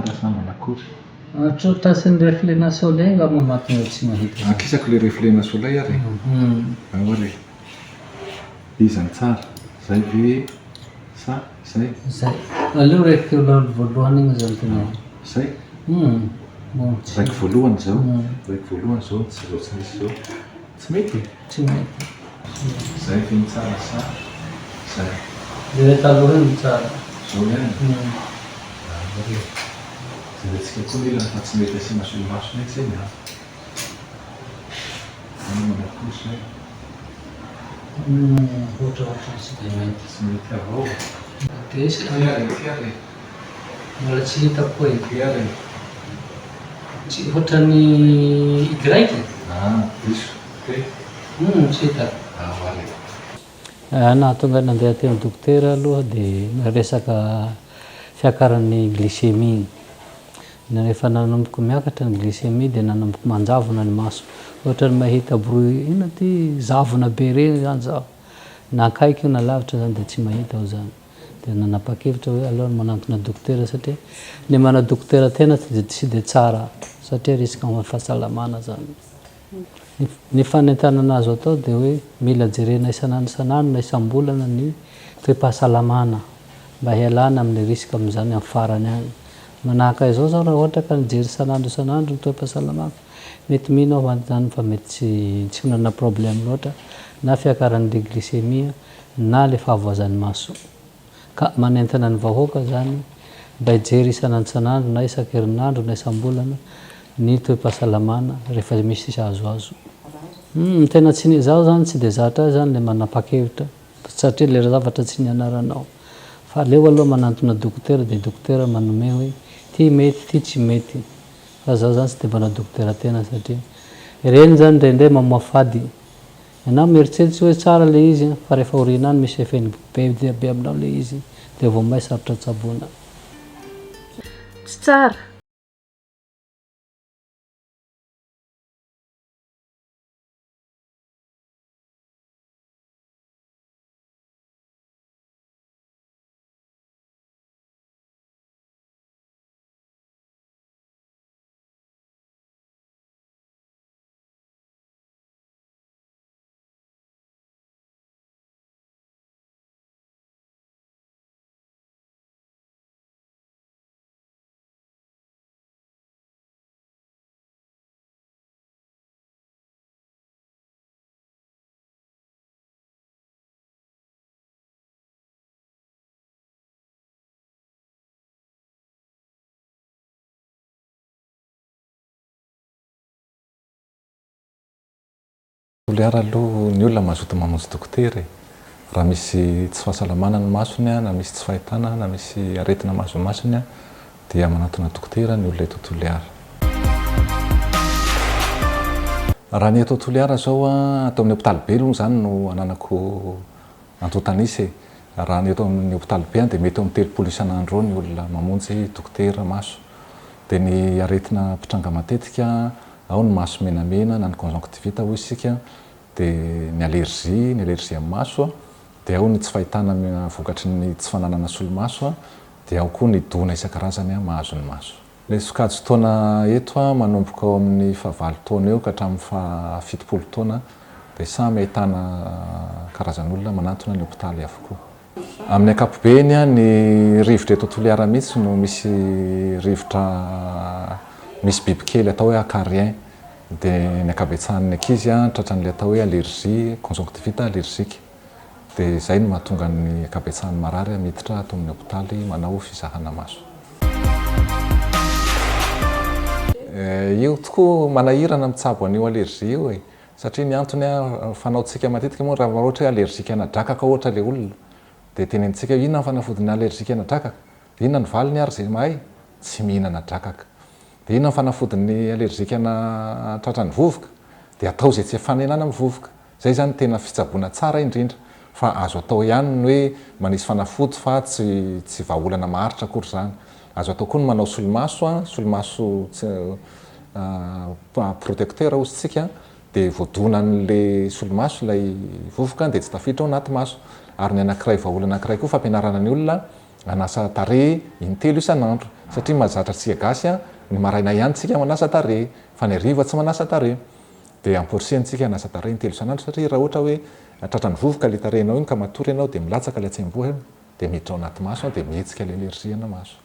tsara sa manakory. Tratrasin'ny reflet na soleil nga moa mahatonga tsy mahita. Akisako le reflet na soleil ary. Ahory. Izany tsara. Zay ve sa zay? Zay. Aleo raiky voalohany igny zany tena. Zay? Raiky voalohany zao. Raiky voalohany zao tsy zao tsy misy zao. Tsy mety? Tsy mety. Zay fe tsara sa zay. Le taloha igny tsara. Zao ihany. Ahory. Zay antsika koa mila fa tsy mety asiana solomaso mety zay ha. Ano manakory zay. Ohatraohatra tsy dia mety. Tsy mety avao. Tesy. Fiary. Mbola tsy hitako koa io. Fiary. Tsy ohatran'ny graiky? Diso. Okey. Tsy hitako. Ahory. Nahatonga nandeha teo amin'ny dokotera aloha dia resaka fiakaran'ny glycémie. Rehefa nanomboka miakatra ny glycémie dia nanomboka manjavona ny maso. Ohatrany mahita bruit ina ty zavona be reny zany zaho. Na akaiky io na lavitra zany dia tsy mahita aho zany. Dia nanapa-kevitra hoe aleo manantona dokotera satria ny mana dokotera tena tsy dia tsara satria risque amin'ny fahasalamana zany. Ny fanentana anazy atao dia hoe mila jerena isan'andro na isam-bolana ny toe-pahasalamana mba hialana amin'ny risque amin'izany amin'ny farany any. Manahaka izao zao raha ohatra ka nijery isan'andro ny toe-pahasalamana mety mino aho zany fa mety tsy manana problème loatra na fiakaran'le glycémie na le fahavoazan'ny maso. Ka manentana ny vahoaka zany mba hijery isan'andro na isan-kerinandro na isam-bolana ny toe-pahasalamana rehefa misy azoazo. Tena tsy zaho zany tsy dia zatra zany le manapa-kevitra satria le zavatra tsy nianaranao. Fa aleo aloha manantona dokotera dia dokotera manome hoe ty mety ty tsy mety. Fa zaho zany tsy dia mbana dokotera tena satria reny zany ndrendray mamoa fady. Ianao mieritseritsy hoe tsara le izy fa rehefa oriana any misy effet be aminao le izy dia vao may sarotra tsaboana. Tsy tsara. Oliara aloha ny olona mazoto mamonjy dokotera raha misy tsy fahasalamana ny masony na misy tsy fahitana na misy aretina masony dia manantona dokotera ny olona eto Toliara. Raha ny eto Toliara zao atao amin'ny hôpitaly be aloha zany no ananako antotanisy. Raha ny eto amin'ny hôpitaly be dia mety amin'ny 3 isan'andro ny olona mamonjy dokotera maso. Dia ny aretina mpitranga matetika ao ny maso menamena na ny conjonctivite hoy isika, dia ny allergie amin'ny maso, dia ao ny tsy fahitana vokatry ny tsy fananana solomaso, dia ao koa ny dona isan-karazany mahazo ny maso. Le sokajy taona eto manomboka ao amin'ny 9 taona eo ka hatramin'ny 17 taona dia samy ahitana karazan'olona manantona ny hôpitaly avokoa. Amin'ny ankapobeny ny rivotra eto Toliara mihitsy no misy rivotra misy bibikely atao hoe acarien, dia ny ankabetsahan'ny ankizy tratran'ilay atao hoe allergie conjonctivite allergique. Dia izay no mahatonga ny ankabetsahan'ny marary miditra ato amin'ny hôpitaly manao fizahana maso. Io tokoa manahirana mitsabo an'io allergie io satria ny antony fanaontsika matetika moa raha ohatra hoe allergique ana drakaka ohatra le olona dia tenenitsika inona ny fanafodiny allergique ana drakaka, inona ny valiny ary zay mahay, tsy mihinana drakaka. Dia inona ny fanafodiny allergique ana tratran'ny vovoka, dia atao zay tsy efanenana amin'ny vovoka. Zay zany tena fitsaboana tsara indrindra, fa azo atao ihany ny hoe manisy fanafody fa tsy vahaolana maharitra akory zany. Azo atao koa ny manao solomaso protecteur hozy tsika, dia voadonan'le solomaso ilay vovoka dia tsy tafiditra ao anaty maso. Ary ny anankiray vahaolana anankiray koa fampianarana ny olona anasa tarehy intelo isan'andro satria mahazatra tsika gasy ny maraina ihany tsika manasa tarehy fa ny riva tsy manasa tarehy dia amporsiantsika anasa tarehy intelo isan'andro satria raha ohatra hoe tratra ny vovoka le tarehinao iny ka matory ianao dia milatsaka le atsemboha dia miditra ao anaty maso dia mihetsika le alerziana maso.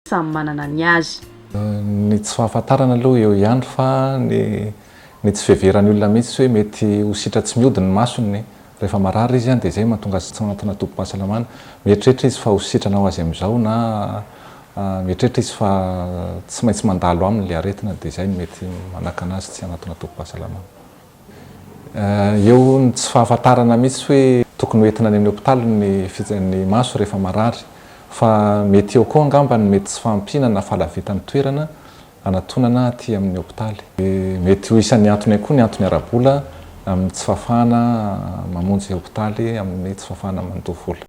Samy manana ny azy. Ny tsy fahafantarana aloha eo ihany fa ny tsy fiheverany olona mihitsy hoe mety ho sitra tsy miody ny masony rehefa marary izy dia izay mahatonga azy tsy manatina tombom-pahasalamana. Mieritreritra izy fa ho sitranao azy amin'izao na mieritreritra izy fa tsy maintsy mandalo aminy le aretina dia izay mety manaka anazy tsy anatina tombom-pahasalamana. Eo ny tsy fahafantarana mihitsy hoe tokony hoentina any amin'ny hopitaly ny maso rehefa marary fa mety eo koa angamba ny mety tsy fahampiana fahalavitany toerana anatonana aty amin'ny hopitaly. Mety ho isan'ny antony koa ny antony ara-bola amin'ny tsy fahafahana mamonjy hopitaly amin'ny tsy fahafahana mandoha vola.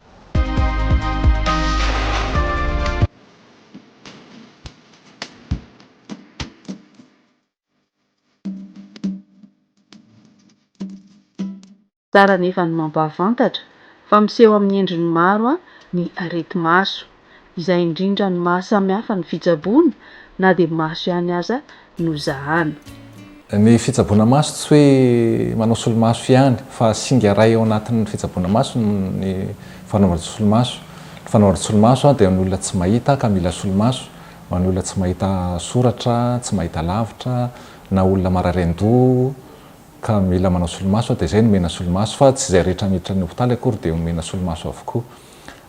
Tsara nefa ny mampahafantatra fa miseho amin'ny endriny maro ny areti-maso izay indrindra ny mahasamihafa ny fitsaboana na dia maso ihany aza no zahana. Ny fitsaboana maso tsy hoe manao solomaso ihany fa singa iray ao anatin'ny fitsaboana maso ny fanaovana solomaso. Ny fanaovana solomaso dia ny olona tsy mahita ka mila solomaso, ny olona tsy mahita soratra, tsy mahita lavitra na olona mararendo ka mila manao solomaso dia izay no mena solomaso fa tsy izay rehetra miditra ny hopitaly akory dia mena solomaso avokoa.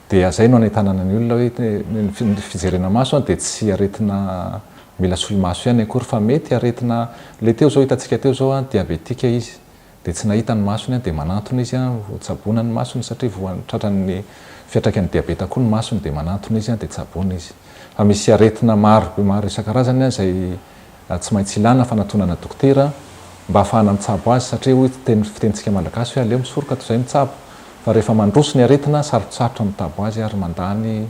Dia izay no anahitanana ny olona hoe ny fijerena maso dia tsy aretina mila solomaso ihany akory fa mety aretina le teo zao hitantsika teo zao diabetika izy dia tsy nahita ny masony dia manantona izy tsaboana ny masony satria tratran'ny fiantraikan'ny diabeta koa ny masony dia manantona izy dia tsaboana izy. Fa misy aretina maro isan-karazany izay tsy maintsy ilana fanatonana dokotera mba ahafahana mitsabo azy satria hoe fitentsika malagasy hoe aleo misoroka toy izay mitsabo fa rehefa mandroso ny aretina sarotsarotra mitabo azy ary mandany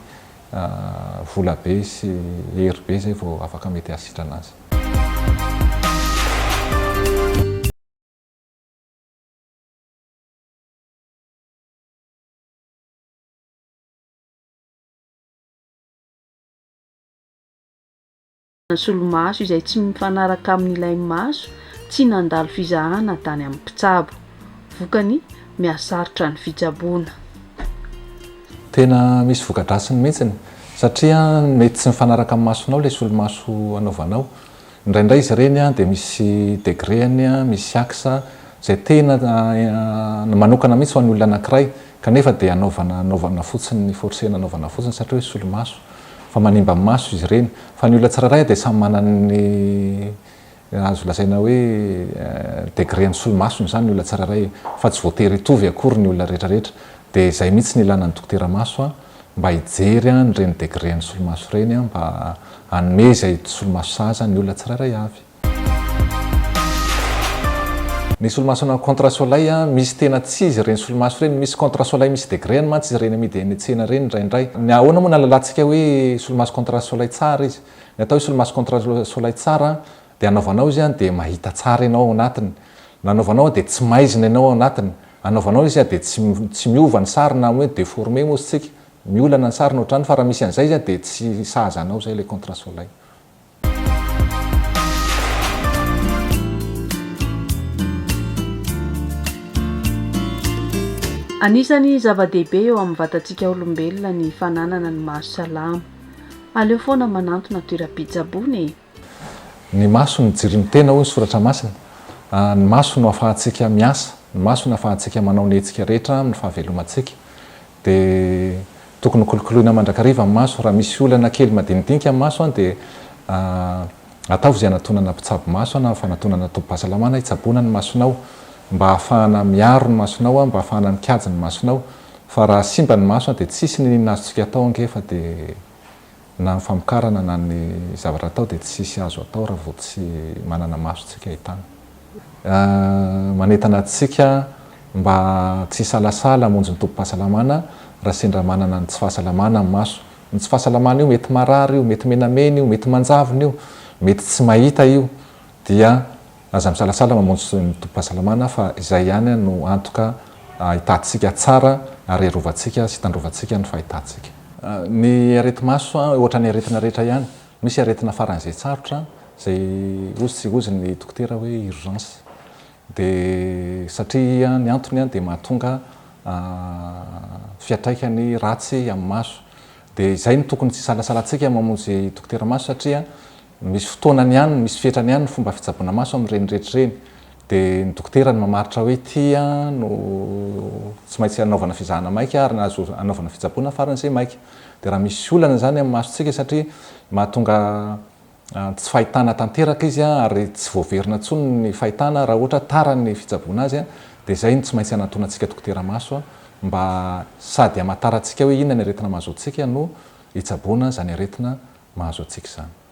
vola be sy hery be zay vao afaka mety hasitrana azy. Solomaso izay tsy mifanaraka amin'ilay maso tsy nandalo fizahana tany amin'ny mpitsabo vokany mihasarotra ny fitsaboana. Tena misy vokadrasiny mihitsiny satria mety tsy mifanaraka amin'ny masonao ilay solomaso anaovanao. Indraindray izy ireny dia misy degréany, misy aksa izay tena manokana mihitsy ho an'ny olona anankiray kanefa dia anaovana fotsiny forsena anaovana fotsiny satria hoe solomaso fa manimba amin'ny maso izy ireny. Fa ny olona tsirairay dia samy manana azo lazaina hoe degrény solomasony izany ny olona tsirairay fa tsy voatery hitovy akory ny olona rehetrarehetra. Dia izay mihitsy ny ilana ny dokotera maso mba hijery nyreny degrény solomaso ireny mba hanome izay solomaso saza ny olona tsirairay avy. Ny solomaso contre soleil misy tena tsy izy ireny solomaso ireny, misy contre soleil misy degrény mantsy izy ireny amidy eny an-tsena ireny indraindray. Ny ahoana moa nalalantsika hoe solomaso contre soleil tsara izy. Ny atao hoe solomaso contre soleil tsara dia anaovanao izy dia mahita tsara ianao ao anatiny. Nanaovanao dia tsy maizina ianao ao anatiny. Anaovanao izy dia tsy miova ny sary na hoe déformé moa tsika. Miolana ny sary ohatrany fa raha misy an'izay izy dia tsy sahazanao izay ilay contre soleil. Anisany zava-dehibe eo amin'ny vatantsika olombelona ny fananana ny maso salama. Aleo foana manantona toeram-pitsaboana. Ny maso ny jirony tena hoy ny soratra masina. Ny maso no ahafahantsika miasa, ny maso no ahafahantsika manao ny hetsika rehetra amin'ny fahavelomantsika. Dia tokony kolokoloina mandrakariva ny maso. Raha misy olana kely madinidinika amin'ny maso dia ataovy izay anatonana mpitsabo maso na fanatonana tombom-pahasalamana hitsaboana ny masonao mba ahafahana miaro ny masonao, mba ahafahana mikajy ny masonao. Fa raha simba ny maso dia tsisy ny nazontsika atao angefa dia na ny famokarana na ny zavatra atao dia tsisy azo atao raha vao tsy manana maso tsika ahitana. Manentana antsika mba tsy salasala hamonjy ny tombom-pahasalamana raha sendra manana ny tsy fahasalamana amin'ny maso. Ny tsy fahasalamana io mety marary io, mety menamena io, mety manjavona io, mety tsy mahita io, dia aza misalasala mamonjy ny tompo-pahasalamana fa izay ihany no antoka hitantsika tsara ary arovantsika sy tandrovantsika ny fahitantsika. Ny areti-maso ohatra ny aretina rehetra ihany, misy aretina faran'izay tsarotra zay ozy ny dokotera hoe urgence, dia satria ny antony dia mahatonga fiatraikany ratsy amin'ny maso. Dia izay no tokony tsy salasalantsika mamonjy dokotera maso satria misy fotoanany ihany, misy fetrany ihany ny fomba fitsaboana maso amin'ireny rehetrareny. Dia ny dokotera ny mamaritra hoe tia no tsy maintsy anaovana fizahana maika ary nahazo anaovana fitsaboana faran'izay maika. Dia raha misy olana zany amin'ny masontsika satria mahatonga tsy fahitana tanteraka izy ary tsy voaverina intsony ny fahitana raha ohatra tara ny fitsaboana azy, dia izay no tsy maintsy anantonantsika dokotera maso mba sady hamantarantsika hoe inona ny aretina mahazo antsika no hitsaboana zany aretina mahazo antsika izany.